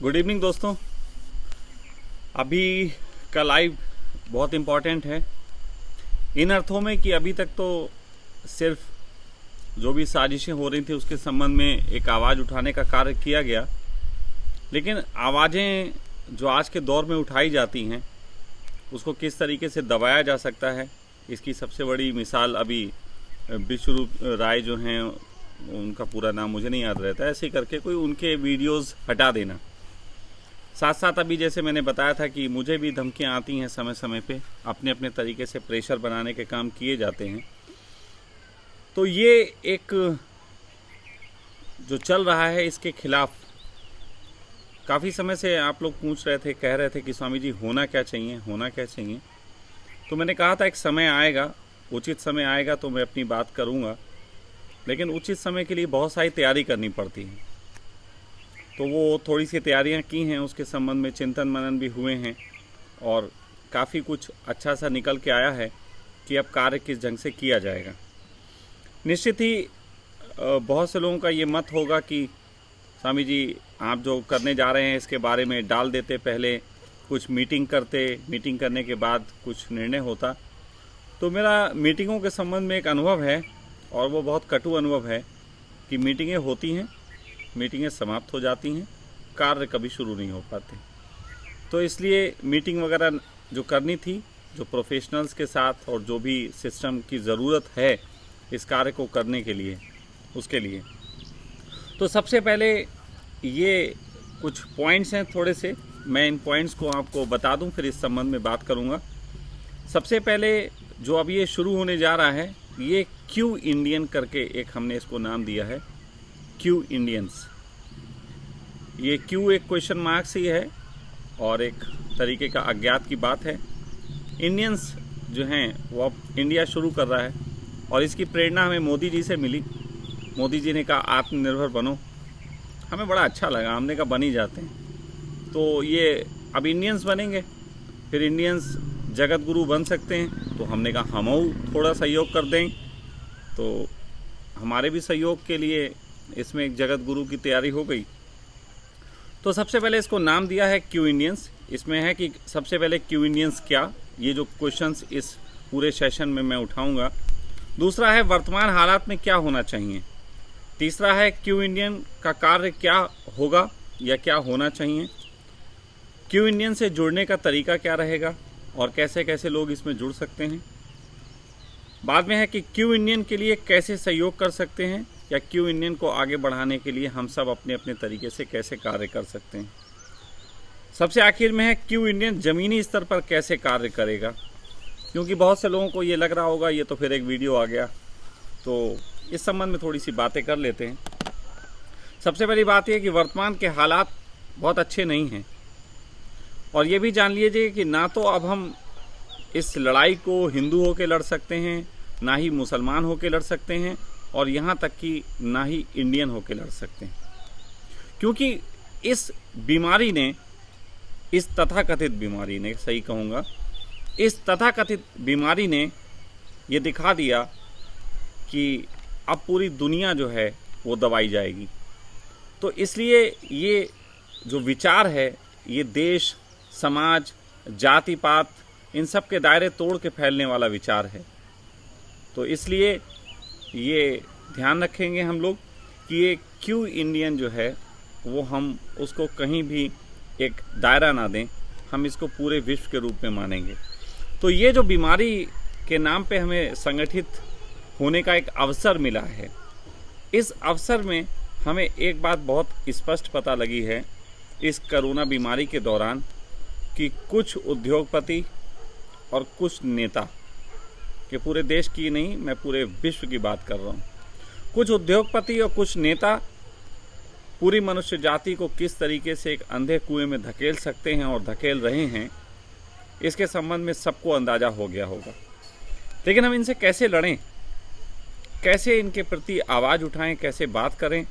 Good evening दोस्तों। अभी का लाइव बहुत इम्पॉर्टेंट है इन अर्थों में कि अभी तक तो सिर्फ जो भी साजिशें हो रही थी उसके संबंध में एक आवाज़ उठाने का कार्य किया गया, लेकिन आवाज़ें जो आज के दौर में उठाई जाती हैं उसको किस तरीके से दबाया जा सकता है, इसकी सबसे बड़ी मिसाल अभी विश्वरूप राय जो हैं, उनका पूरा नाम मुझे नहीं याद रहता है, ऐसे करके कोई उनके वीडियोस हटा देना। साथ साथ अभी जैसे मैंने बताया था कि मुझे भी धमकियां आती हैं समय समय पे, अपने अपने तरीके से प्रेशर बनाने के काम किए जाते हैं। तो ये एक जो चल रहा है इसके खिलाफ काफ़ी समय से आप लोग पूछ रहे थे, कह रहे थे कि स्वामी जी होना क्या चाहिए, होना क्या चाहिए। तो मैंने कहा था एक समय आएगा, उचित समय आएगा तो मैं अपनी बात करूँगा, लेकिन उचित समय के लिए बहुत सारी तैयारी करनी पड़ती है। तो वो थोड़ी सी तैयारियां की हैं, उसके संबंध में चिंतन मनन भी हुए हैं और काफ़ी कुछ अच्छा सा निकल के आया है कि अब कार्य किस ढंग से किया जाएगा। निश्चित ही बहुत से लोगों का ये मत होगा कि स्वामी जी आप जो करने जा रहे हैं इसके बारे में डाल देते, पहले कुछ मीटिंग करते, मीटिंग करने के बाद कुछ निर्णय होता। तो मेरा मीटिंगों के संबंध में एक अनुभव है और वो बहुत कटु अनुभव है कि मीटिंगें होती हैं, मीटिंगें समाप्त हो जाती हैं, कार्य कभी शुरू नहीं हो पाते। तो इसलिए मीटिंग वगैरह जो करनी थी, जो प्रोफेशनल्स के साथ और जो भी सिस्टम की ज़रूरत है इस कार्य को करने के लिए, उसके लिए तो सबसे पहले ये कुछ पॉइंट्स हैं थोड़े से, मैं इन पॉइंट्स को आपको बता दूं, फिर इस संबंध में बात करूंगा। सबसे पहले जो अब ये शुरू होने जा रहा है, ये क्यू इंडियन करके एक हमने इसको नाम दिया है, क्यू इंडियंस। ये क्यू एक क्वेश्चन मार्क से ही है और एक तरीके का अज्ञात की बात है। इंडियंस जो हैं वो अब इंडिया शुरू कर रहा है और इसकी प्रेरणा हमें मोदी जी से मिली। मोदी जी ने कहा आत्मनिर्भर बनो, हमें बड़ा अच्छा लगा, हमने कहा बन ही जाते हैं। तो ये अब इंडियंस बनेंगे, फिर इंडियंस जगत गुरु बन सकते हैं, तो हमने कहा हम थोड़ा सहयोग कर दें। तो हमारे भी सहयोग के लिए इसमें एक जगत गुरु की तैयारी हो गई। तो सबसे पहले इसको नाम दिया है क्यू इंडियंस। इसमें है कि सबसे पहले क्यू इंडियंस क्या, ये जो क्वेश्चंस इस पूरे सेशन में मैं उठाऊंगा। दूसरा है वर्तमान हालात में क्या होना चाहिए। तीसरा है क्यू इंडियन का कार्य क्या होगा या क्या होना चाहिए। क्यू इंडियन से जुड़ने का तरीका क्या रहेगा और कैसे कैसे लोग इसमें जुड़ सकते हैं। बाद में है कि क्यू इंडियन के लिए कैसे सहयोग कर सकते हैं या क्यू इंडियन को आगे बढ़ाने के लिए हम सब अपने अपने तरीके से कैसे कार्य कर सकते हैं। सबसे आखिर में है क्यू इंडियन ज़मीनी स्तर पर कैसे कार्य करेगा, क्योंकि बहुत से लोगों को ये लग रहा होगा ये तो फिर एक वीडियो आ गया। तो इस संबंध में थोड़ी सी बातें कर लेते हैं। सबसे पहली बात यह कि वर्तमान के हालात बहुत अच्छे नहीं हैं और ये भी जान लीजिए कि ना तो अब हम इस लड़ाई को हिंदू होकर लड़ सकते हैं, ना ही मुसलमान होकर लड़ सकते हैं और यहाँ तक कि ना ही इंडियन होकर लड़ सकते हैं, क्योंकि इस बीमारी ने, इस तथाकथित बीमारी ने, सही कहूँगा, इस तथाकथित बीमारी ने ये दिखा दिया कि अब पूरी दुनिया जो है वो दबाई जाएगी। तो इसलिए ये जो विचार है ये देश, समाज, जाति पात, इन सब के दायरे तोड़ के फैलने वाला विचार है। तो इसलिए ये ध्यान रखेंगे हम लोग कि ये क्यू इंडियन जो है वो हम उसको कहीं भी एक दायरा ना दें, हम इसको पूरे विश्व के रूप में मानेंगे। तो ये जो बीमारी के नाम पे हमें संगठित होने का एक अवसर मिला है, इस अवसर में हमें एक बात बहुत स्पष्ट पता लगी है इस कोरोना बीमारी के दौरान कि कुछ उद्योगपति और कुछ नेता, कि पूरे देश की नहीं, मैं पूरे विश्व की बात कर रहा हूँ, कुछ उद्योगपति और कुछ नेता पूरी मनुष्य जाति को किस तरीके से एक अंधे कुएं में धकेल सकते हैं और धकेल रहे हैं, इसके संबंध में सबको अंदाजा हो गया होगा। लेकिन हम इनसे कैसे लड़ें, कैसे इनके प्रति आवाज़ उठाएं, कैसे बात करें,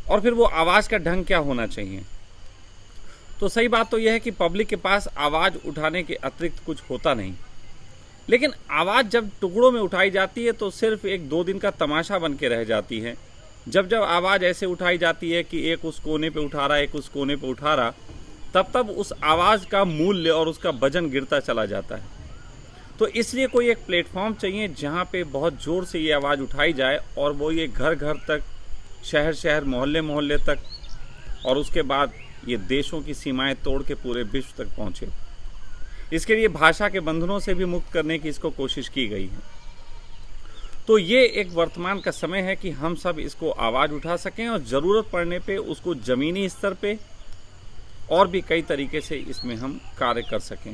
और फिर वो आवाज़ का ढंग क्या होना चाहिए। तो सही बात तो यह है कि पब्लिक के पास आवाज़ उठाने के अतिरिक्त कुछ होता नहीं, लेकिन आवाज़ जब टुकड़ों में उठाई जाती है तो सिर्फ एक दो दिन का तमाशा बन के रह जाती है, जब जब आवाज़ ऐसे उठाई जाती है कि एक उस कोने पे उठा रहा, एक उस कोने पे उठा रहा, तब तब उस आवाज़ का मूल्य और उसका वजन गिरता चला जाता है। तो इसलिए कोई एक प्लेटफॉर्म चाहिए जहाँ पे बहुत ज़ोर से ये आवाज़ उठाई जाए और वो ये घर घर तक, शहर शहर, मोहल्ले मोहल्ले तक, और उसके बाद ये देशों की सीमाएं तोड़ के पूरे विश्व तक पहुँचे। इसके लिए भाषा के बंधनों से भी मुक्त करने की इसको कोशिश की गई है। तो ये एक वर्तमान का समय है कि हम सब इसको आवाज़ उठा सकें और ज़रूरत पड़ने पे उसको ज़मीनी स्तर पे और भी कई तरीके से इसमें हम कार्य कर सकें।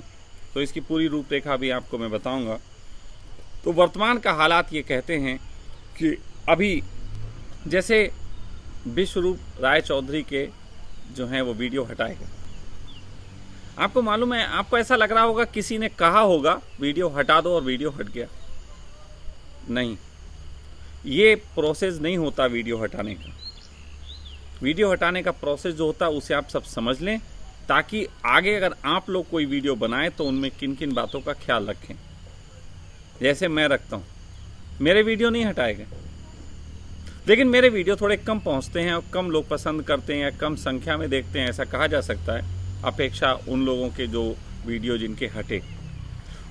तो इसकी पूरी रूपरेखा भी आपको मैं बताऊंगा। तो वर्तमान का हालात ये कहते हैं कि अभी जैसे विश्वरूप राय चौधरी के जो हैं वो वीडियो हटाए गए। आपको मालूम है, आपको ऐसा लग रहा होगा किसी ने कहा होगा वीडियो हटा दो और वीडियो हट गया। नहीं, ये प्रोसेस नहीं होता वीडियो हटाने का। वीडियो हटाने का प्रोसेस जो होता है उसे आप सब समझ लें, ताकि आगे अगर आप लोग कोई वीडियो बनाएं तो उनमें किन किन बातों का ख्याल रखें। जैसे मैं रखता हूँ, मेरे वीडियो नहीं हटाए गए, लेकिन मेरे वीडियो थोड़े कम पहुँचते हैं और कम लोग पसंद करते हैं या कम संख्या में देखते हैं, ऐसा कहा जा सकता है, अपेक्षा उन लोगों के जो वीडियो जिनके हटे।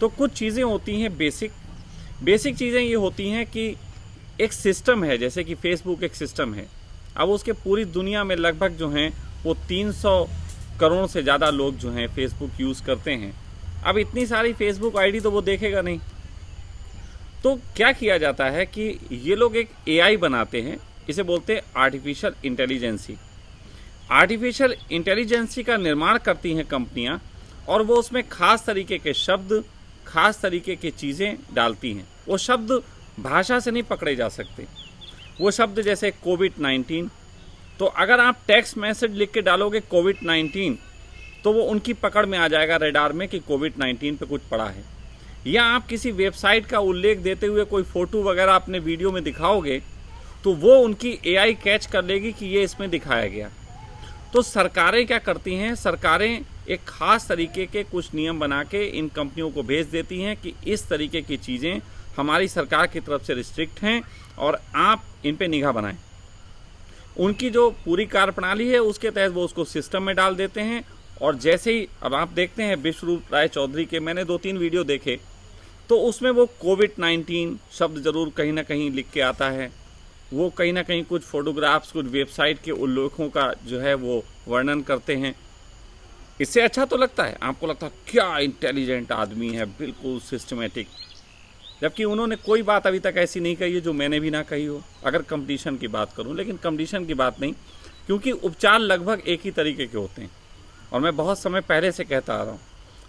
तो कुछ चीज़ें होती हैं बेसिक चीज़ें ये होती हैं कि एक सिस्टम है, जैसे कि फेसबुक एक सिस्टम है। अब उसके पूरी दुनिया में लगभग जो हैं वो 300 करोड़ से ज़्यादा लोग जो हैं फेसबुक यूज़ करते हैं। अब इतनी सारी फेसबुक आईडी तो वो देखेगा नहीं। तो क्या किया जाता है कि ये लोग एक एआई बनाते हैं, इसे बोलते हैं आर्टिफिशियल इंटेलिजेंसी। आर्टिफिशियल इंटेलिजेंसी का निर्माण करती हैं कंपनियां और वो उसमें खास तरीके के शब्द, खास तरीके की चीज़ें डालती हैं। वो शब्द भाषा से नहीं पकड़े जा सकते। वो शब्द जैसे कोविड-19, तो अगर आप टेक्स्ट मैसेज लिख के डालोगे कोविड-19 तो वो उनकी पकड़ में आ जाएगा रेडार में कि कोविड-19 पे कुछ पड़ा है। या आप किसी वेबसाइट का उल्लेख देते हुए कोई फ़ोटो वगैरह अपने वीडियो में दिखाओगे तो वो उनकी एआई कैच कर लेगी कि ये इसमें दिखाया गया। तो सरकारें क्या करती हैं, सरकारें एक ख़ास तरीके के कुछ नियम बना के इन कंपनियों को भेज देती हैं कि इस तरीके की चीज़ें हमारी सरकार की तरफ से रिस्ट्रिक्ट हैं और आप इन पे निगाह बनाएं। उनकी जो पूरी कार्यप्रणाली है उसके तहत वो उसको सिस्टम में डाल देते हैं। और जैसे ही अब आप देखते हैं विश्वरूप राय चौधरी के मैंने 2-3 वीडियो देखे, तो उसमें वो कोविड-19 शब्द ज़रूर कहीं ना कहीं लिख के आता है। वो कहीं ना कहीं कुछ फोटोग्राफ्स, कुछ वेबसाइट के उल्लेखों का जो है वो वर्णन करते हैं। इससे अच्छा तो लगता है, आपको लगता है क्या इंटेलिजेंट आदमी है, बिल्कुल सिस्टमेटिक, जबकि उन्होंने कोई बात अभी तक ऐसी नहीं कही है जो मैंने भी ना कही हो, अगर कंपटीशन की बात करूं। लेकिन कंपटीशन की बात नहीं, क्योंकि उपचार लगभग एक ही तरीके के होते हैं। और मैं बहुत समय पहले से कहता आ रहा हूँ,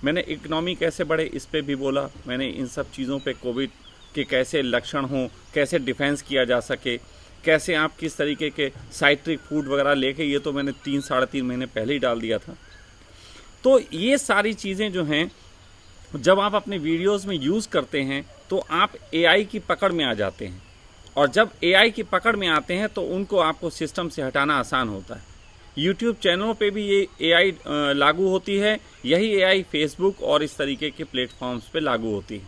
मैंने इकोनॉमी कैसे बढ़े इस पे भी बोला, मैंने इन सब चीज़ों पे, कोविड के कैसे लक्षण हों, कैसे डिफेंस किया जा सके, कैसे आप किस तरीके के साइट्रिक फूड वगैरह लेके, ये तो मैंने 3-3.5 महीने पहले ही डाल दिया था। तो ये सारी चीज़ें जो हैं जब आप अपने वीडियोस में यूज़ करते हैं तो आप एआई की पकड़ में आ जाते हैं। और जब एआई की पकड़ में आते हैं तो उनको आपको सिस्टम से हटाना आसान होता है। यूट्यूब चैनलों पे भी ये एआई लागू होती है, यही एआई फेसबुक और इस तरीके के प्लेटफॉर्म्स पे लागू होती है।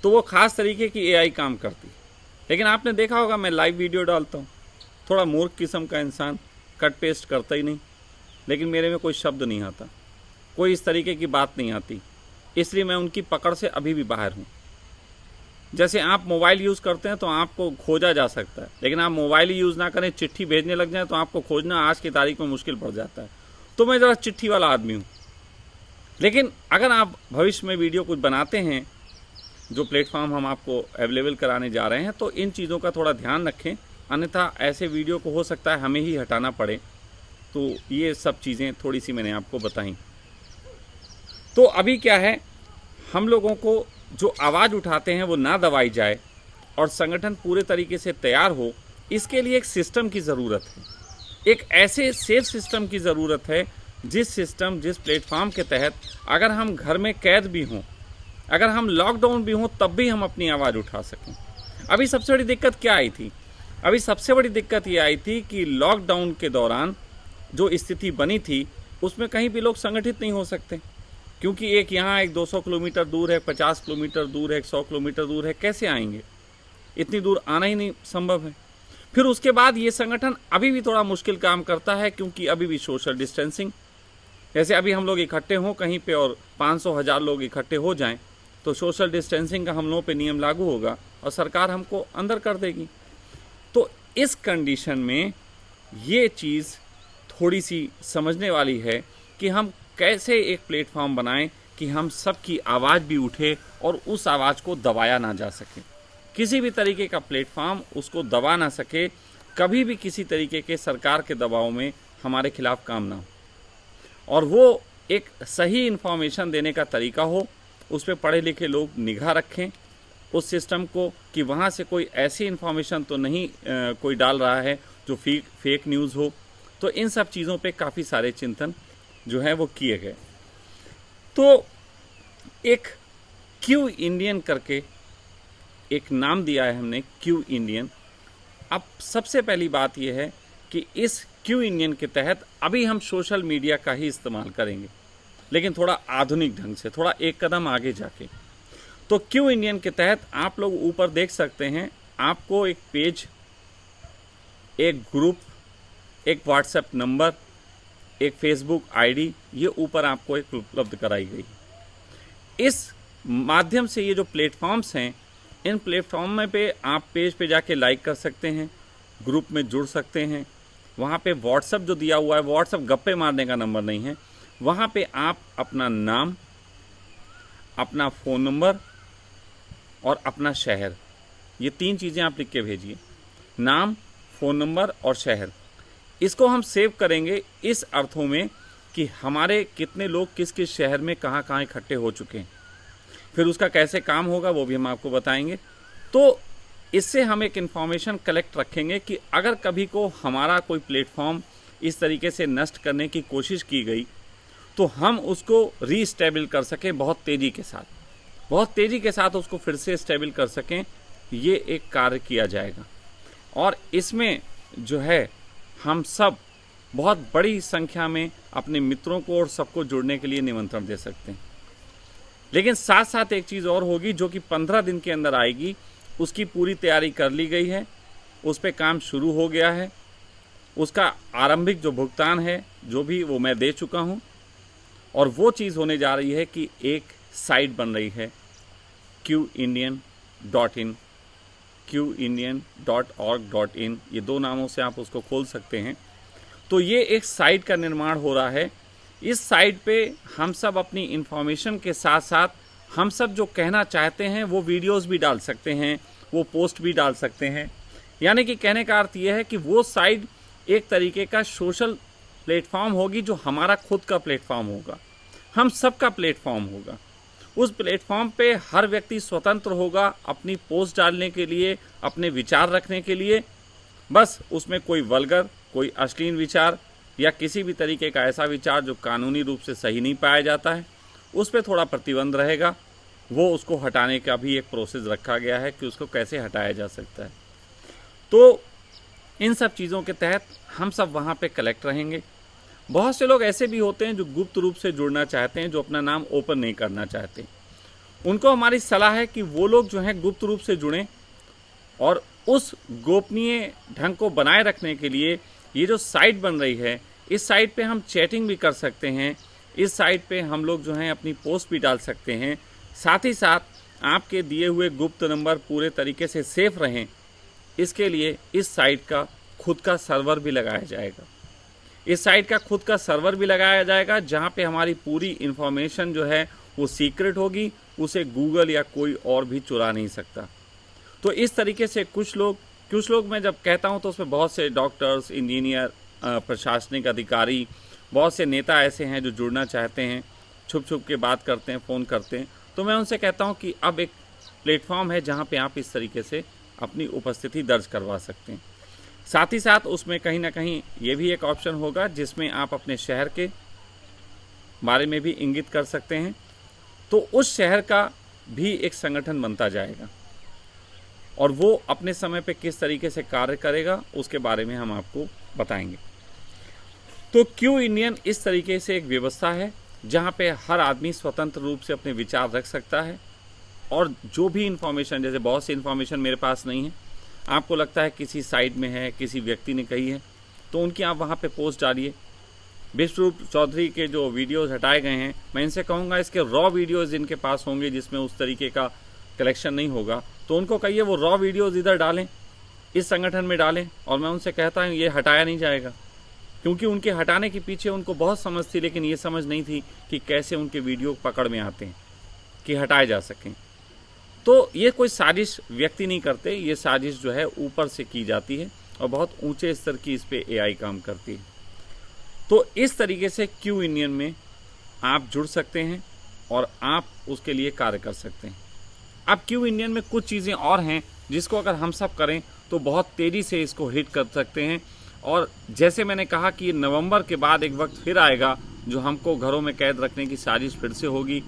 तो वो ख़ास तरीके की एआई काम करती है। लेकिन आपने देखा होगा मैं लाइव वीडियो डालता हूँ, थोड़ा मूर्ख किस्म का इंसान, कट पेस्ट करता ही नहीं, लेकिन मेरे में कोई शब्द नहीं आता, कोई इस तरीके की बात नहीं आती, इसलिए मैं उनकी पकड़ से अभी भी बाहर हूँ। जैसे आप मोबाइल यूज़ करते हैं तो आपको खोजा जा सकता है, लेकिन आप मोबाइल ही यूज़ ना करें, चिट्ठी भेजने लग जाए तो आपको खोजना आज की तारीख में मुश्किल पड़ जाता है। तो मैं ज़रा चिट्ठी वाला आदमी हूँ। लेकिन अगर आप भविष्य में वीडियो कुछ बनाते हैं, जो प्लेटफॉर्म हम आपको अवेलेबल कराने जा रहे हैं, तो इन चीज़ों का थोड़ा ध्यान रखें, अन्यथा ऐसे वीडियो को हो सकता है हमें ही हटाना पड़े। तो ये सब चीज़ें थोड़ी सी मैंने आपको बताई। तो अभी क्या है, हम लोगों को जो आवाज़ उठाते हैं वो ना दबाई जाए और संगठन पूरे तरीके से तैयार हो, इसके लिए एक सिस्टम की ज़रूरत है। एक ऐसे सेफ सिस्टम की ज़रूरत है जिस प्लेटफॉर्म के तहत अगर हम घर में कैद भी हों, अगर हम लॉकडाउन भी हों, तब भी हम अपनी आवाज़ उठा सकें। अभी सबसे बड़ी दिक्कत क्या आई थी? अभी सबसे बड़ी दिक्कत ये आई थी कि लॉकडाउन के दौरान जो स्थिति बनी थी उसमें कहीं भी लोग संगठित नहीं हो सकते, क्योंकि एक यहाँ एक 200 किलोमीटर दूर है, 50 किलोमीटर दूर है, 100 किलोमीटर दूर है, कैसे आएंगे? इतनी दूर आना ही नहीं संभव है। फिर उसके बाद ये संगठन अभी भी थोड़ा मुश्किल काम करता है, क्योंकि अभी भी सोशल डिस्टेंसिंग, जैसे अभी हम लोग इकट्ठे हों कहीं पे और 500,000 लोग इकट्ठे हो जाएं तो सोशल डिस्टेंसिंग का हम लोगों पे नियम लागू होगा और सरकार हमको अंदर कर देगी। तो इस कंडीशन में ये चीज़ थोड़ी सी समझने वाली है कि हम कैसे एक प्लेटफॉर्म बनाएं कि हम सबकी आवाज़ भी उठे और उस आवाज़ को दबाया ना जा सके। किसी भी तरीके का प्लेटफॉर्म उसको दबा ना सके, कभी भी किसी तरीके के सरकार के दबाव में हमारे खिलाफ काम ना हो, और वो एक सही इन्फॉर्मेशन देने का तरीका हो, उस पर पढ़े लिखे लोग निगाह रखें उस सिस्टम को कि वहाँ से कोई ऐसी इन्फॉर्मेशन तो नहीं कोई डाल रहा है जो फेक न्यूज़ हो। तो इन सब चीज़ों पे काफ़ी सारे चिंतन जो है वो किए गए। तो एक क्यू इंडियन करके एक नाम दिया है हमने, क्यू इंडियन। अब सबसे पहली बात यह है कि इस क्यू इंडियन के तहत अभी हम सोशल मीडिया का ही इस्तेमाल करेंगे, लेकिन थोड़ा आधुनिक ढंग से, थोड़ा एक कदम आगे जाके। तो क्यू इंडियन के तहत आप लोग ऊपर देख सकते हैं, आपको एक पेज, एक ग्रुप, एक व्हाट्सएप नंबर, एक फेसबुक आईडी, ये ऊपर आपको एक उपलब्ध कराई गई। इस माध्यम से ये जो प्लेटफॉर्म्स हैं, इन प्लेटफॉर्म में पे आप पेज पे जाके लाइक कर सकते हैं, ग्रुप में जुड़ सकते हैं। वहाँ पे व्हाट्सएप जो दिया हुआ है, व्हाट्सएप गप्पे मारने का नंबर नहीं है, वहाँ पे आप अपना नाम, अपना फ़ोन नंबर और अपना शहर, ये 3 चीज़ें आप लिख के भेजिए। नाम, फ़ोन नंबर और शहर। इसको हम सेव करेंगे इस अर्थों में कि हमारे कितने लोग किस किस शहर में कहाँ कहाँ इकट्ठे हो चुके हैं। फिर उसका कैसे काम होगा वो भी हम आपको बताएंगे। तो इससे हम एक इन्फॉर्मेशन कलेक्ट रखेंगे कि अगर कभी को हमारा कोई प्लेटफॉर्म इस तरीके से नष्ट करने की कोशिश की गई तो हम उसको रीस्टेबल कर सकें बहुत तेज़ी के साथ उसको फिर से स्टेबल कर सकें। ये एक कार्य किया जाएगा और इसमें जो है हम सब बहुत बड़ी संख्या में अपने मित्रों को और सबको जुड़ने के लिए निमंत्रण दे सकते हैं। लेकिन साथ साथ एक चीज़ और होगी जो कि 15 दिन के अंदर आएगी, उसकी पूरी तैयारी कर ली गई है, उस पर काम शुरू हो गया है, उसका आरंभिक जो भुगतान है जो भी वो मैं दे चुका हूँ। और वो चीज़ होने जा रही है कि एक साइट बन रही है qindian.in, qindian.org.in, ये 2 नामों से आप उसको खोल सकते हैं। तो ये एक साइट का निर्माण हो रहा है। इस साइट पे हम सब अपनी इन्फॉर्मेशन के साथ साथ हम सब जो कहना चाहते हैं वो वीडियोस भी डाल सकते हैं, वो पोस्ट भी डाल सकते हैं। यानी कि कहने का अर्थ ये है कि वो साइट एक तरीके का सोशल प्लेटफॉर्म होगी जो हमारा खुद का प्लेटफॉर्म होगा, हम सब का प्लेटफॉर्म होगा। उस प्लेटफॉर्म पे हर व्यक्ति स्वतंत्र होगा अपनी पोस्ट डालने के लिए, अपने विचार रखने के लिए। बस उसमें कोई वल्गर, कोई अश्लील विचार या किसी भी तरीके का ऐसा विचार जो कानूनी रूप से सही नहीं पाया जाता है, उस पर थोड़ा प्रतिबंध रहेगा। वो उसको हटाने का भी एक प्रोसेस रखा गया है कि उसको कैसे हटाया जा सकता है। तो इन सब चीज़ों के तहत हम सब वहाँ पे कलेक्ट रहेंगे। बहुत से लोग ऐसे भी होते हैं जो गुप्त रूप से जुड़ना चाहते हैं, जो अपना नाम ओपन नहीं करना चाहते। उनको हमारी सलाह है कि वो लोग जो हैं गुप्त रूप से जुड़ें और उस गोपनीय ढंग को बनाए रखने के लिए ये जो साइट बन रही है, इस साइट पे हम चैटिंग भी कर सकते हैं, इस साइट पे हम लोग जो हैं अपनी पोस्ट भी डाल सकते हैं। साथ ही साथ आपके दिए हुए गुप्त नंबर पूरे तरीके से सेफ रहें, इसके लिए इस साइट का खुद का सर्वर भी लगाया जाएगा। इस साइट का खुद का सर्वर भी लगाया जाएगा जहाँ पे हमारी पूरी इन्फॉर्मेशन जो है वो सीक्रेट होगी, उसे गूगल या कोई और भी चुरा नहीं सकता। तो इस तरीके से कुछ लोग मैं जब कहता हूँ तो उसमें बहुत से डॉक्टर्स, इंजीनियर, प्रशासनिक अधिकारी, बहुत से नेता ऐसे हैं जो जुड़ना चाहते हैं, छुप छुप के बात करते हैं, फ़ोन करते हैं। तो मैं उनसे कहता हूँ कि अब एक प्लेटफॉर्म है जहाँ पे आप इस तरीके से अपनी उपस्थिति दर्ज करवा सकते हैं। साथ ही साथ उसमें कहीं ना कहीं ये भी एक ऑप्शन होगा जिसमें आप अपने शहर के बारे में भी इंगित कर सकते हैं। तो उस शहर का भी एक संगठन बनता जाएगा और वो अपने समय पे किस तरीके से कार्य करेगा उसके बारे में हम आपको बताएंगे। तो क्यू इंडियन इस तरीके से एक व्यवस्था है जहाँ पे हर आदमी स्वतंत्र रूप से अपने विचार रख सकता है और जो भी इन्फॉर्मेशन, जैसे बहुत सी इन्फॉर्मेशन मेरे पास नहीं है, आपको लगता है किसी साइट में है, किसी व्यक्ति ने कही है, तो उनकी आप वहाँ पे पोस्ट डालिए। विश्वरूप चौधरी के जो वीडियोस हटाए गए हैं, मैं इनसे कहूँगा इसके रॉ वीडियोस जिनके पास होंगे जिसमें उस तरीके का कलेक्शन नहीं होगा, तो उनको कहिए वो रॉ वीडियोस इधर डालें, इस संगठन में डालें। और मैं उनसे कहता हूँ ये हटाया नहीं जाएगा, क्योंकि उनके हटाने के पीछे उनको बहुत समझ थी, लेकिन ये समझ नहीं थी कि कैसे उनके वीडियो पकड़ में आते हैं कि हटाए जा सकें। तो ये कोई साजिश व्यक्ति नहीं करते, ये साजिश जो है ऊपर से की जाती है और बहुत ऊंचे स्तर की इस पे एआई काम करती है। तो इस तरीके से क्यू इंडियन में आप जुड़ सकते हैं और आप उसके लिए कार्य कर सकते हैं। अब क्यू इंडियन में कुछ चीज़ें और हैं जिसको अगर हम सब करें तो बहुत तेज़ी से इसको हिट कर सकते हैं। और जैसे मैंने कहा कि नवंबर के बाद एक वक्त फिर आएगा जो हमको घरों में कैद रखने की साजिश फिर से होगी,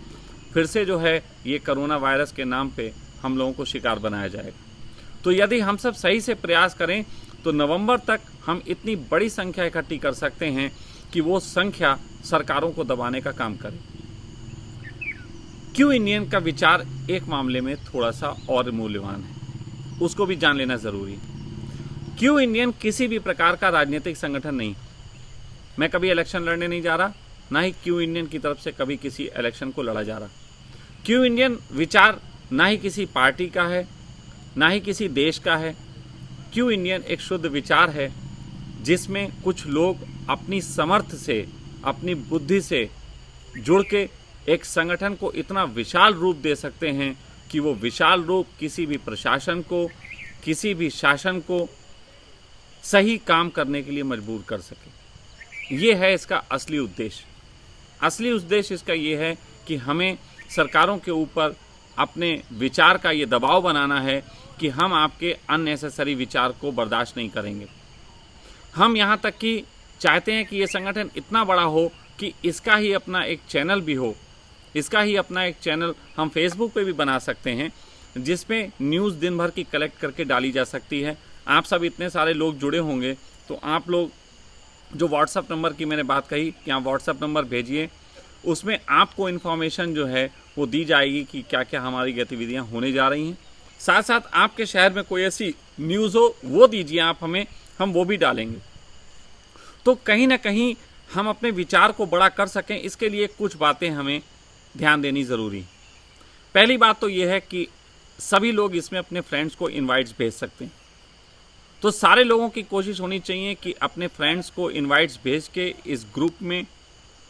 फिर से जो है ये कोरोना वायरस के नाम पे हम लोगों को शिकार बनाया जाएगा। तो यदि हम सब सही से प्रयास करें तो नवंबर तक हम इतनी बड़ी संख्या इकट्ठी कर सकते हैं कि वो संख्या सरकारों को दबाने का काम करे। क्यू इंडियन का विचार एक मामले में थोड़ा सा और मूल्यवान है, उसको भी जान लेना जरूरी है। क्यू इंडियन किसी भी प्रकार का राजनीतिक संगठन नहीं। मैं कभी इलेक्शन लड़ने नहीं जा रहा, ना ही क्यू इंडियन की तरफ से कभी किसी इलेक्शन को लड़ा जा रहा। क्यू इंडियन विचार ना ही किसी पार्टी का है, ना ही किसी देश का है। क्यू इंडियन एक शुद्ध विचार है जिसमें कुछ लोग अपनी समर्थ से, अपनी बुद्धि से जुड़ के एक संगठन को इतना विशाल रूप दे सकते हैं कि वो विशाल रूप किसी भी प्रशासन को, किसी भी शासन को सही काम करने के लिए मजबूर कर सके। ये है इसका असली उद्देश्य। असली उद्देश्य इसका ये है कि हमें सरकारों के ऊपर अपने विचार का ये दबाव बनाना है कि हम आपके अननेसेसरी विचार को बर्दाश्त नहीं करेंगे। हम यहाँ तक कि चाहते हैं कि ये संगठन इतना बड़ा हो कि इसका ही अपना एक चैनल भी हो, इसका ही अपना एक चैनल हम फेसबुक पे भी बना सकते हैं जिसमें न्यूज़ दिन भर की कलेक्ट करके डाली जा सकती है। आप सब इतने सारे लोग जुड़े होंगे तो आप लोग जो व्हाट्सएप नंबर की मैंने बात कही कि आप व्हाट्सएप नंबर भेजिए, उसमें आपको इन्फॉर्मेशन जो है वो दी जाएगी कि क्या क्या हमारी गतिविधियां होने जा रही हैं। साथ साथ आपके शहर में कोई ऐसी न्यूज़ हो वो दीजिए आप हमें, हम वो भी डालेंगे। तो कहीं ना कहीं हम अपने विचार को बड़ा कर सकें, इसके लिए कुछ बातें हमें ध्यान देनी ज़रूरी। पहली बात तो ये है कि सभी लोग इसमें अपने फ्रेंड्स को इनवाइट्स भेज सकते हैं। तो सारे लोगों की कोशिश होनी चाहिए कि अपने फ्रेंड्स को इनवाइट्स भेज के इस ग्रुप में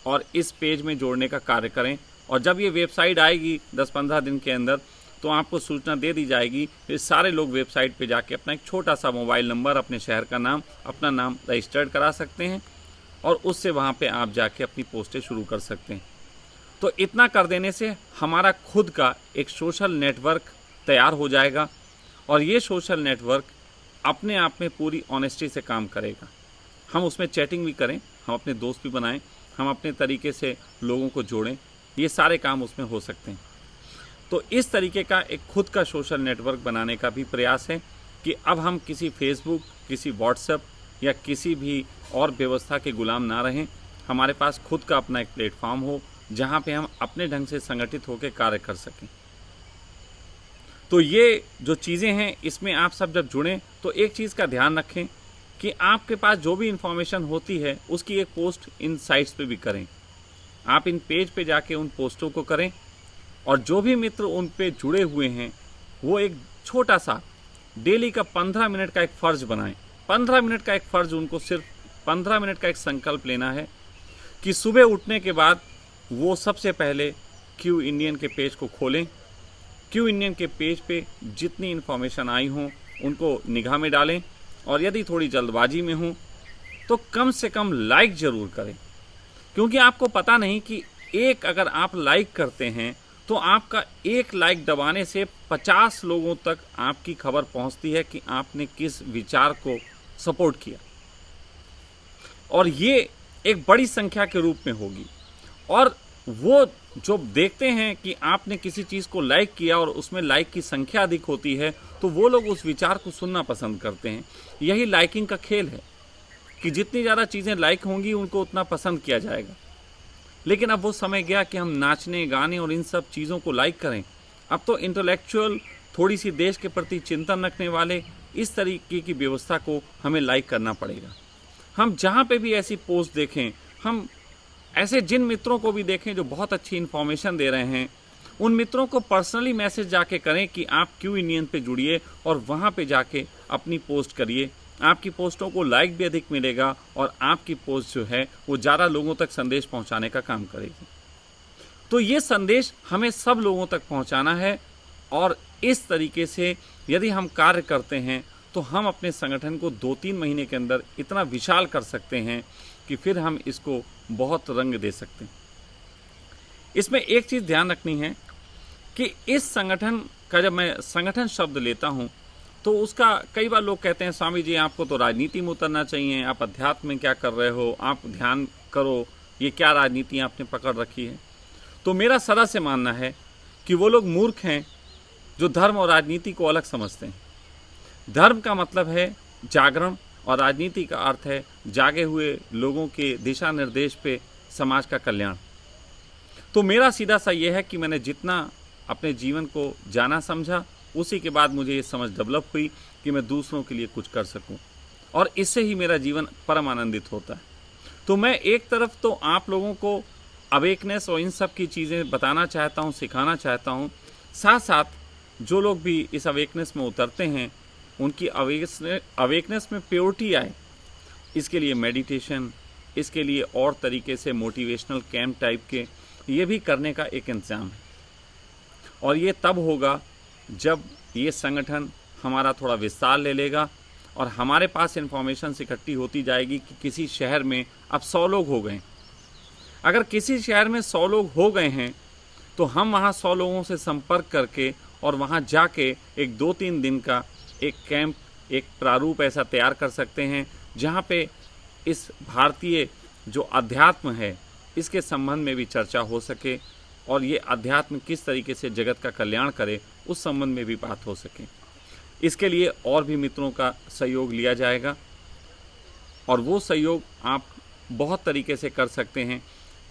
और इस पेज में जोड़ने का कार्य करें। और जब ये वेबसाइट आएगी 10-15 दिन के अंदर तो आपको सूचना दे दी जाएगी। फिर सारे लोग वेबसाइट पे जाके अपना एक छोटा सा मोबाइल नंबर, अपने शहर का नाम, अपना नाम रजिस्टर्ड करा सकते हैं और उससे वहाँ पे आप जाके अपनी पोस्टें शुरू कर सकते हैं। तो इतना कर देने से हमारा खुद का एक सोशल नेटवर्क तैयार हो जाएगा और ये सोशल नेटवर्क अपने आप में पूरी ऑनेस्टी से काम करेगा। हम उसमें चैटिंग भी करें, हम अपने दोस्त भी बनाएं, हम अपने तरीके से लोगों को जोड़ें, ये सारे काम उसमें हो सकते हैं। तो इस तरीके का एक खुद का सोशल नेटवर्क बनाने का भी प्रयास है कि अब हम किसी फेसबुक, किसी व्हाट्सएप या किसी भी और व्यवस्था के गुलाम ना रहें। हमारे पास खुद का अपना एक प्लेटफॉर्म हो जहाँ पे हम अपने ढंग से संगठित होकर कार्य कर सकें। तो ये जो चीज़ें हैं इसमें आप सब जब जुड़ें तो एक चीज़ का ध्यान रखें कि आपके पास जो भी इंफॉर्मेशन होती है उसकी एक पोस्ट इन साइट्स पे भी करें। आप इन पेज पे जाके उन पोस्टों को करें और जो भी मित्र उन पे जुड़े हुए हैं वो एक छोटा सा डेली का 15 मिनट का एक फ़र्ज बनाएं। 15 मिनट का एक फ़र्ज, उनको सिर्फ 15 मिनट का एक संकल्प लेना है कि सुबह उठने के बाद वो सबसे पहले क्यू इंडियन के पेज को खोलें। क्यू इंडियन के पेज पे जितनी इन्फॉर्मेशन आई हों उनको निगाह में डालें और यदि थोड़ी जल्दबाजी में हो तो कम से कम लाइक ज़रूर करें, क्योंकि आपको पता नहीं कि एक अगर आप लाइक करते हैं तो आपका एक लाइक दबाने से 50 लोगों तक आपकी खबर पहुंचती है कि आपने किस विचार को सपोर्ट किया और ये एक बड़ी संख्या के रूप में होगी। और वो जो देखते हैं कि आपने किसी चीज़ को लाइक किया और उसमें लाइक की संख्या अधिक होती है तो वो लोग उस विचार को सुनना पसंद करते हैं। यही लाइकिंग का खेल है कि जितनी ज़्यादा चीज़ें लाइक होंगी उनको उतना पसंद किया जाएगा। लेकिन अब वो समय गया कि हम नाचने, गाने और इन सब चीज़ों को लाइक करें। अब तो इंटेलेक्चुअल, थोड़ी सी देश के प्रति चिंतन रखने वाले, इस तरीके की व्यवस्था को हमें लाइक करना पड़ेगा। हम जहाँ पे भी ऐसी पोस्ट देखें, हम ऐसे जिन मित्रों को भी देखें जो बहुत अच्छी इन्फॉर्मेशन दे रहे हैं, उन मित्रों को पर्सनली मैसेज जाके करें कि आप क्यू इंडियन पे जुड़िए और वहाँ पे जाके अपनी पोस्ट करिए। आपकी पोस्टों को लाइक भी अधिक मिलेगा और आपकी पोस्ट जो है वो ज़्यादा लोगों तक संदेश पहुँचाने का काम करेगी। तो ये संदेश हमें सब लोगों तक पहुँचाना है और इस तरीके से यदि हम कार्य करते हैं तो हम अपने संगठन को 2-3 महीने के अंदर इतना विशाल कर सकते हैं कि फिर हम इसको बहुत रंग दे सकते हैं। इसमें एक चीज़ ध्यान रखनी है कि इस संगठन का जब मैं संगठन शब्द लेता हूँ तो उसका कई बार लोग कहते हैं स्वामी जी आपको तो राजनीति में उतरना चाहिए, आप अध्यात्म में क्या कर रहे हो, आप ध्यान करो, ये क्या राजनीति आपने पकड़ रखी है। तो मेरा सदा से मानना है कि वो लोग मूर्ख हैं जो धर्म और राजनीति को अलग समझते हैं। धर्म का मतलब है जागरण और राजनीति का अर्थ है जागे हुए लोगों के दिशा निर्देश पे समाज का कल्याण। तो मेरा सीधा सा ये है कि मैंने जितना अपने जीवन को जाना समझा, उसी के बाद मुझे ये समझ डेवलप हुई कि मैं दूसरों के लिए कुछ कर सकूं और इससे ही मेरा जीवन परम आनंदित होता है। तो मैं एक तरफ तो आप लोगों को अवेकनेस और इन सब की चीज़ें बताना चाहता हूँ, सिखाना चाहता हूँ। साथ साथ जो लोग भी इस अवेकनेस में उतरते हैं उनकी अवेकनेस में प्योरिटी आए, इसके लिए मेडिटेशन, इसके लिए और तरीके से मोटिवेशनल कैंप टाइप के ये भी करने का एक इंतजाम है। और ये तब होगा जब ये संगठन हमारा थोड़ा विस्तार ले लेगा और हमारे पास इन्फॉर्मेशन इकट्ठी होती जाएगी कि किसी शहर में अब 100 लोग हो गए। अगर किसी शहर में 100 लोग हो गए हैं तो हम वहाँ 100 लोगों से संपर्क करके और वहाँ जाके एक 2-3 दिन का एक कैंप, एक प्रारूप ऐसा तैयार कर सकते हैं जहाँ पे इस भारतीय जो अध्यात्म है इसके संबंध में भी चर्चा हो सके और ये अध्यात्म किस तरीके से जगत का कल्याण करे उस संबंध में भी बात हो सके। इसके लिए और भी मित्रों का सहयोग लिया जाएगा और वो सहयोग आप बहुत तरीके से कर सकते हैं।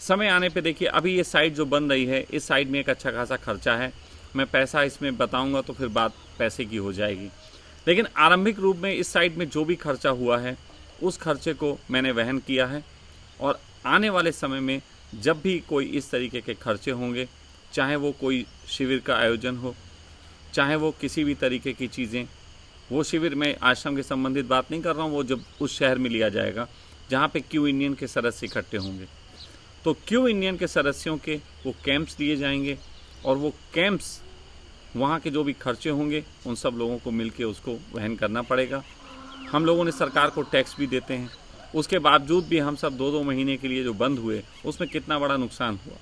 समय आने पे देखिए, अभी ये साइट जो बन रही है इस साइट में एक अच्छा खासा खर्चा है। मैं पैसा इसमें बताऊंगा तो फिर बात पैसे की हो जाएगी, लेकिन आरंभिक रूप में इस साइट में जो भी खर्चा हुआ है उस खर्चे को मैंने वहन किया है और आने वाले समय में जब भी कोई इस तरीके के खर्चे होंगे, चाहे वो कोई शिविर का आयोजन हो, चाहे वो किसी भी तरीके की चीज़ें, वो शिविर में आश्रम के संबंधित बात नहीं कर रहा हूँ, वो जब उस शहर में लिया जाएगा जहाँ पे क्यू इंडियन के सदस्य इकट्ठे होंगे तो क्यू इंडियन के सदस्यों के वो कैंप्स दिए जाएंगे और वो कैंप्स वहाँ के जो भी खर्चे होंगे उन सब लोगों को मिल के उसको वहन करना पड़ेगा। हम लोगों ने सरकार को टैक्स भी देते हैं, उसके बावजूद भी हम सब 2-2 महीने के लिए जो बंद हुए उसमें कितना बड़ा नुकसान हुआ।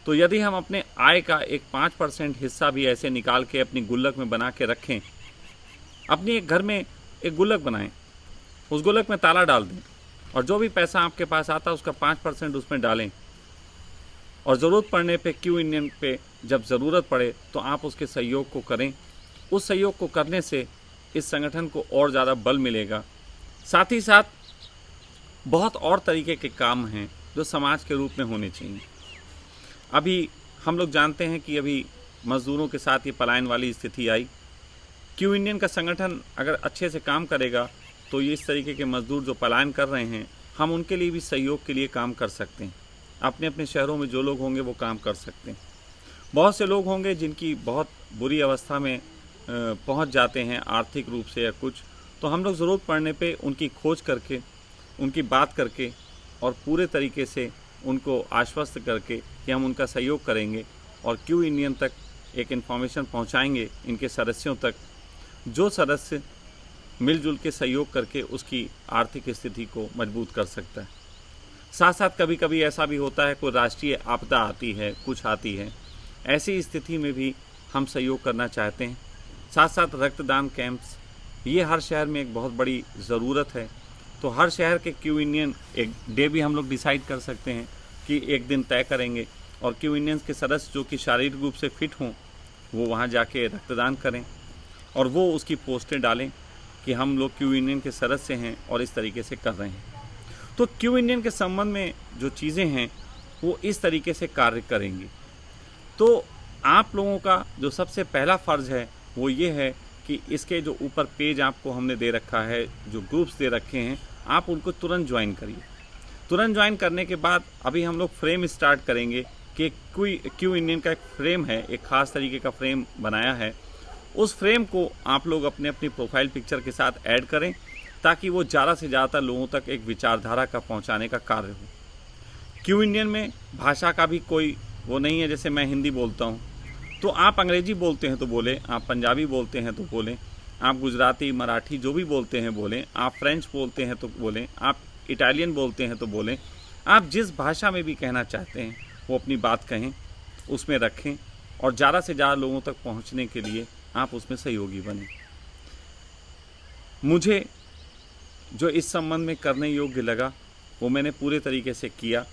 तो यदि हम अपने आय का एक 5% हिस्सा भी ऐसे निकाल के अपनी गुल्लक में बना के रखें, अपनी एक घर में एक गुल्लक बनाएं, उस गुल्लक में ताला डाल दें और जो भी पैसा आपके पास आता है उसका 5% उसमें डालें और ज़रूरत पड़ने पे क्यू इंडियन पे जब ज़रूरत पड़े तो आप उसके सहयोग को करें। उस सहयोग को करने से इस संगठन को और ज़्यादा बल मिलेगा। साथ ही साथ बहुत और तरीके के काम हैं जो समाज के रूप में होने चाहिए। अभी हम लोग जानते हैं कि अभी मज़दूरों के साथ ये पलायन वाली स्थिति आई। क्यू इंडियन का संगठन अगर अच्छे से काम करेगा तो ये इस तरीके के मज़दूर जो पलायन कर रहे हैं, हम उनके लिए भी सहयोग के लिए काम कर सकते हैं। अपने अपने शहरों में जो लोग होंगे वो काम कर सकते हैं। बहुत से लोग होंगे जिनकी बहुत बुरी अवस्था में पहुंच जाते हैं आर्थिक रूप से या कुछ, तो हम लोग ज़रूरत पड़ने पे उनकी खोज करके, उनकी बात करके और पूरे तरीके से उनको आश्वस्त करके कि हम उनका सहयोग करेंगे और क्यू इंडियन तक एक इन्फॉर्मेशन पहुंचाएंगे इनके सदस्यों तक, जो सदस्य मिलजुल के सहयोग करके उसकी आर्थिक स्थिति को मजबूत कर सकता है। साथ साथ कभी कभी ऐसा भी होता है कोई राष्ट्रीय आपदा आती है, कुछ आती है, ऐसी स्थिति में भी हम सहयोग करना चाहते हैं। साथ साथ रक्तदान कैंप्स, ये हर शहर में एक बहुत बड़ी ज़रूरत है। तो हर शहर के क्यू इंडियन एक डे भी हम लोग डिसाइड कर सकते हैं कि एक दिन तय करेंगे और क्यू इंडियंस के सदस्य जो कि शारीरिक रूप से फिट हों वो वहाँ जाके रक्तदान करें और वो उसकी पोस्टें डालें कि हम लोग क्यू इंडियन के सदस्य हैं और इस तरीके से कर रहे हैं। तो क्यू इंडियन के संबंध में जो चीज़ें हैं वो इस तरीके से कार्य करेंगी। तो आप लोगों का जो सबसे पहला फ़र्ज़ है वो ये है कि इसके जो ऊपर पेज आपको हमने दे रखा है, जो ग्रुप्स दे रखे हैं, आप उनको तुरंत ज्वाइन करिए। तुरंत ज्वाइन करने के बाद अभी हम लोग फ्रेम स्टार्ट करेंगे कि क्यू इंडियन का एक फ्रेम है, एक ख़ास तरीके का फ्रेम बनाया है। उस फ्रेम को आप लोग अपने अपनी प्रोफाइल पिक्चर के साथ ऐड करें ताकि वो ज़्यादा से ज़्यादा लोगों तक एक विचारधारा का पहुंचाने का कार्य हो। क्यू इंडियन में भाषा का भी कोई वो नहीं है, जैसे मैं हिंदी बोलता हूँ तो आप अंग्रेजी बोलते हैं तो बोलें, आप पंजाबी बोलते हैं तो बोलें, आप गुजराती मराठी जो भी बोलते हैं बोलें, आप फ्रेंच बोलते हैं तो बोलें, आप इटालियन बोलते हैं तो बोलें। आप जिस भाषा में भी कहना चाहते हैं वो अपनी बात कहें, उसमें रखें और ज़्यादा से ज़्यादा लोगों तक पहुंचने के लिए आप उसमें सहयोगी बनें। मुझे जो इस संबंध में करने योग्य लगा वो मैंने पूरे तरीके से किया।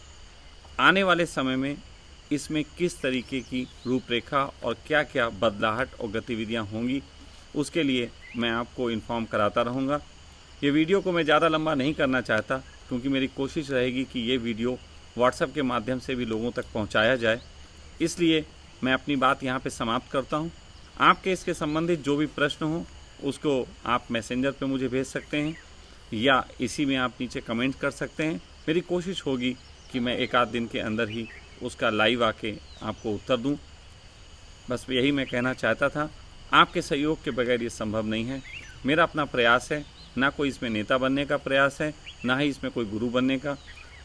आने वाले समय में इसमें किस तरीके की रूपरेखा और क्या क्या बदलाहट और गतिविधियां होंगी उसके लिए मैं आपको इन्फॉर्म कराता रहूँगा। ये वीडियो को मैं ज़्यादा लंबा नहीं करना चाहता क्योंकि मेरी कोशिश रहेगी कि ये वीडियो व्हाट्सएप के माध्यम से भी लोगों तक पहुंचाया जाए। इसलिए मैं अपनी बात यहाँ पे समाप्त करता हूँ। आपके इसके संबंधित जो भी प्रश्न हो उसको आप मैसेंजर पे मुझे भेज सकते हैं या इसी में आप नीचे कमेंट कर सकते हैं। मेरी कोशिश होगी कि मैं एक आध दिन के अंदर ही उसका लाइव आके आपको उत्तर दूं। बस यही मैं कहना चाहता था। आपके सहयोग के बगैर ये संभव नहीं है। मेरा अपना प्रयास है, ना कोई इसमें नेता बनने का प्रयास है, ना ही इसमें कोई गुरु बनने का।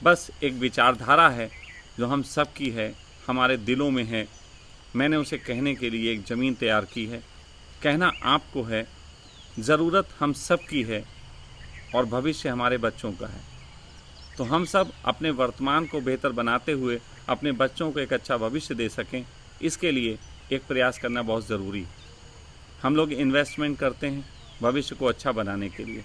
बस एक विचारधारा है जो हम सब की है, हमारे दिलों में है। मैंने उसे कहने के लिए एक ज़मीन तैयार की है। कहना आपको है, ज़रूरत हम सब की है और भविष्य हमारे बच्चों का है। तो हम सब अपने वर्तमान को बेहतर बनाते हुए अपने बच्चों को एक अच्छा भविष्य दे सकें, इसके लिए एक प्रयास करना बहुत ज़रूरी है। हम लोग इन्वेस्टमेंट करते हैं भविष्य को अच्छा बनाने के लिए,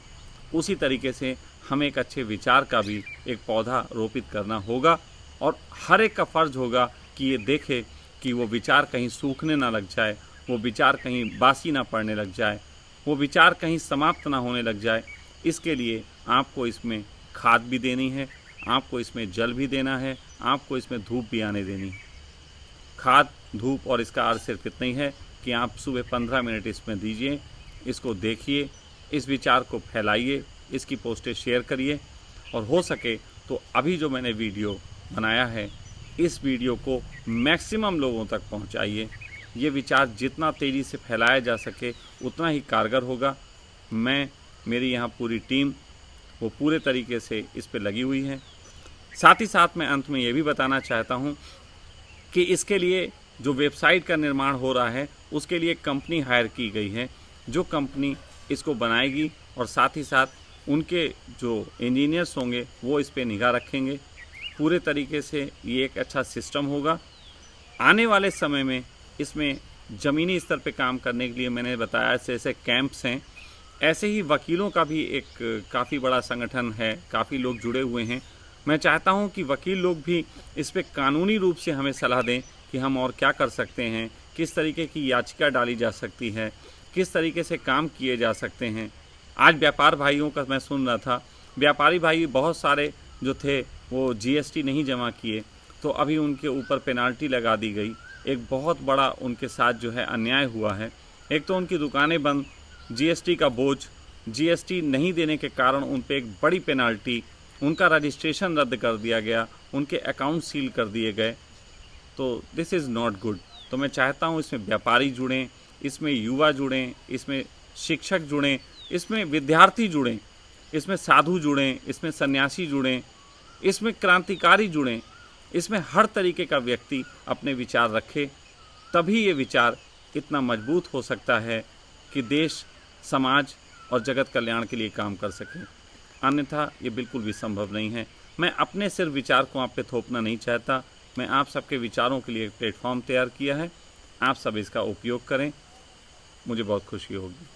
उसी तरीके से हमें एक अच्छे विचार का भी एक पौधा रोपित करना होगा और हर एक का फ़र्ज होगा कि ये देखे कि वो विचार कहीं सूखने ना लग जाए, वो विचार कहीं बासी ना पड़ने लग जाए, वो विचार कहीं समाप्त ना होने लग जाए। इसके लिए आपको इसमें खाद भी देनी है, आपको इसमें जल भी देना है, आपको इसमें धूप भी आने देनी है। खाद, धूप और इसका अर्थ सिर्फ इतना ही है कि आप सुबह 15 मिनट इसमें दीजिए, इसको देखिए, इस विचार को फैलाइए, इसकी पोस्टें शेयर करिए और हो सके तो अभी जो मैंने वीडियो बनाया है इस वीडियो को मैक्सिमम लोगों तक पहुंचाइए। ये विचार जितना तेज़ी से फैलाया जा सके उतना ही कारगर होगा। मेरी यहाँ पूरी टीम वो पूरे तरीके से इस पे लगी हुई है। साथ ही साथ मैं अंत में ये भी बताना चाहता हूँ कि इसके लिए जो वेबसाइट का निर्माण हो रहा है उसके लिए कंपनी हायर की गई है, जो कंपनी इसको बनाएगी और साथ ही साथ उनके जो इंजीनियर्स होंगे वो इस पे निगाह रखेंगे। पूरे तरीके से ये एक अच्छा सिस्टम होगा। आने वाले समय में इसमें ज़मीनी स्तर पे काम करने के लिए मैंने बताया ऐसे कैंप्स हैं, ऐसे ही वकीलों का भी एक काफ़ी बड़ा संगठन है, काफ़ी लोग जुड़े हुए हैं। मैं चाहता हूं कि वकील लोग भी इस पे कानूनी रूप से हमें सलाह दें कि हम और क्या कर सकते हैं, किस तरीके की याचिका डाली जा सकती है, किस तरीके से काम किए जा सकते हैं। आज व्यापार भाइयों का मैं सुन रहा था, व्यापारी भाई बहुत सारे जो थे वो जीएसटी नहीं जमा किए तो अभी उनके ऊपर पेनाल्टी लगा दी गई। एक बहुत बड़ा उनके साथ जो है अन्याय हुआ है। एक तो उनकी दुकानें बंद, जीएसटी का बोझ, जीएसटी नहीं देने के कारण उन पे एक बड़ी पेनाल्टी, उनका रजिस्ट्रेशन रद्द कर दिया गया, उनके अकाउंट सील कर दिए गए। तो दिस इज़ नॉट गुड। तो मैं चाहता हूँ इसमें व्यापारी जुड़ें, इसमें युवा जुड़ें, इसमें शिक्षक जुड़ें, इसमें विद्यार्थी जुड़ें, इसमें साधु जुड़ें, इसमें सन्यासी जुड़ें, इसमें क्रांतिकारी जुड़ें, इसमें हर तरीके का व्यक्ति अपने विचार रखे, तभी ये विचार इतना मजबूत हो सकता है कि देश, समाज और जगत कल्याण के लिए काम कर सके। अन्यथा ये बिल्कुल भी संभव नहीं है। मैं अपने सिर्फ विचार को आप पे थोपना नहीं चाहता, मैं आप सबके विचारों के लिए एक प्लेटफॉर्म तैयार किया है। आप सब इसका उपयोग करें, मुझे बहुत खुशी होगी।